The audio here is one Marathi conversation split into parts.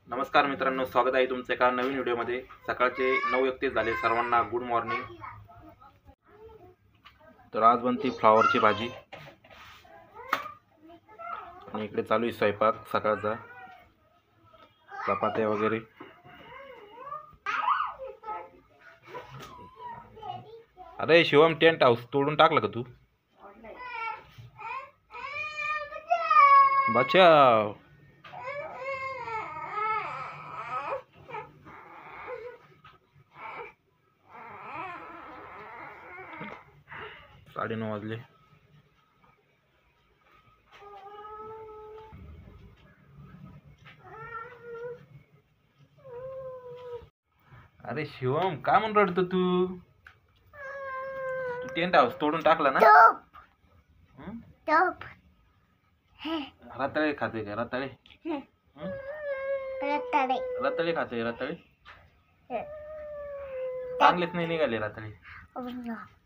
नमस्कार मित्रांनो, स्वागत आहे तुमचे एका नवीन व्हिडिओमध्ये। सकाळचे 9:31 झाले, सर्वांना गुड मॉर्निंग। तर आज बनती फ्लावरची भाजी आणि इकडे चालू आहे स्वयंपाक सकाळचा, चपात्या वगैरे। अरे शिवम, टेंट हाऊस तोडून टाकलं का तू? बचाव। 9:30 वाजले। अरे शिवम, काय म्हणून रडतो तू? टेंट हाऊस तोडून टाकला ना? रताळे खाते का? रताळे रताळे खाते? रताळे चांगलेच नाही निघाले, रताळे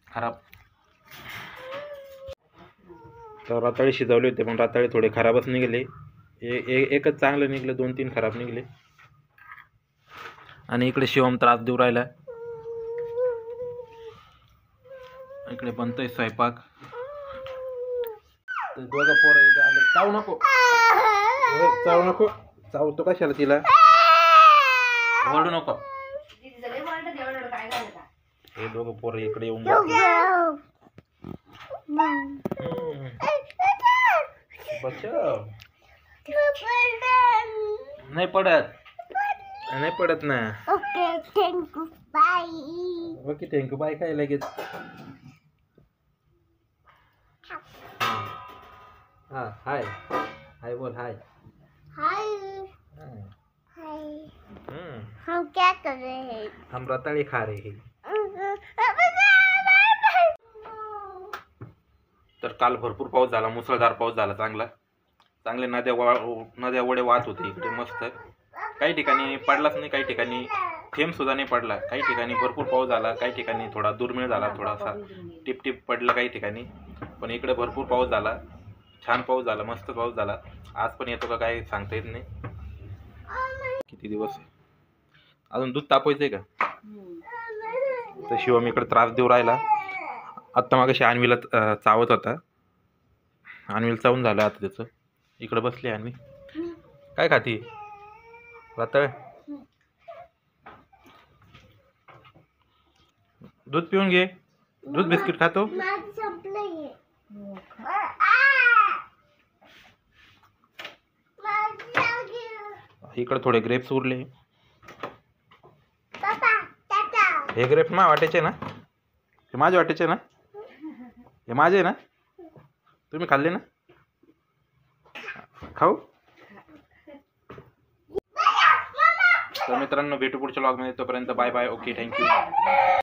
खराब। तर रताळे शिजवले होते पण रताळे थोडे खराबच निघाले। एकच चांगलं निघलं, 2-3 खराब निघले। आणि इकडे शिवम त्रास देऊ राहिला। इकडे बनतोय स्वयंपाक। दोघं पोरं इथं आले। चावू नको, चावू नको, चावतो कशाला तिला? ओरडू नको। हे दोघं पोरं इकडे येऊन बचाव। नाही पडत, नाही पडत ना। Okay thank you bye. Okay thank you bye काय लगेच? हाँ हाय हाय बोल, हाय हाय। हम क्या कर रहे हैं? हम रताड़ी खा रहे हैं। तर काल भरपूर पाऊस झाला, मुसळधार पाऊस झाला, चांगले नद्या ओढे वाहत होते इकडे मस्त। काही ठिकाणी पडलाच नाही, काही ठिकाणी थेंब सुद्धा नाही पडला। काही ठिकाणी भरपूर पाऊस झाला, काही ठिकाणी थोडा दुर्मिळ झाला, थोडासा टिप टिप पडला काही ठिकाणी। पण इकडे भरपूर पाऊस झाला, छान पाऊस झाला, मस्त पाऊस झाला। आज पण येतो का काय सांगता येत नाही। किती दिवस अजून दूध तापवायचंय का? तर शिवम इकडे त्रास देऊ राहिला। आत्ता मागाशी अन्वीला चावत होता, अन्वीला चावून झालं आता त्याचं। इकडे बसली अन्वी, काय खाती? रताळ। दूध पिऊन घे, दूध बिस्किट खातो। इकडे थोडे ग्रेप्स उरले। हे ग्रेप्स माझ्या वाटायचे ना? हे माझे वाटायचे ना? हे माझे ना? तुम्ही खाल्ले ना? खाऊ? तर मित्रांनो, भेटू पुढच्या व्लॉगमध्ये। तोपर्यंत बाय बाय, ओके थँक्यू।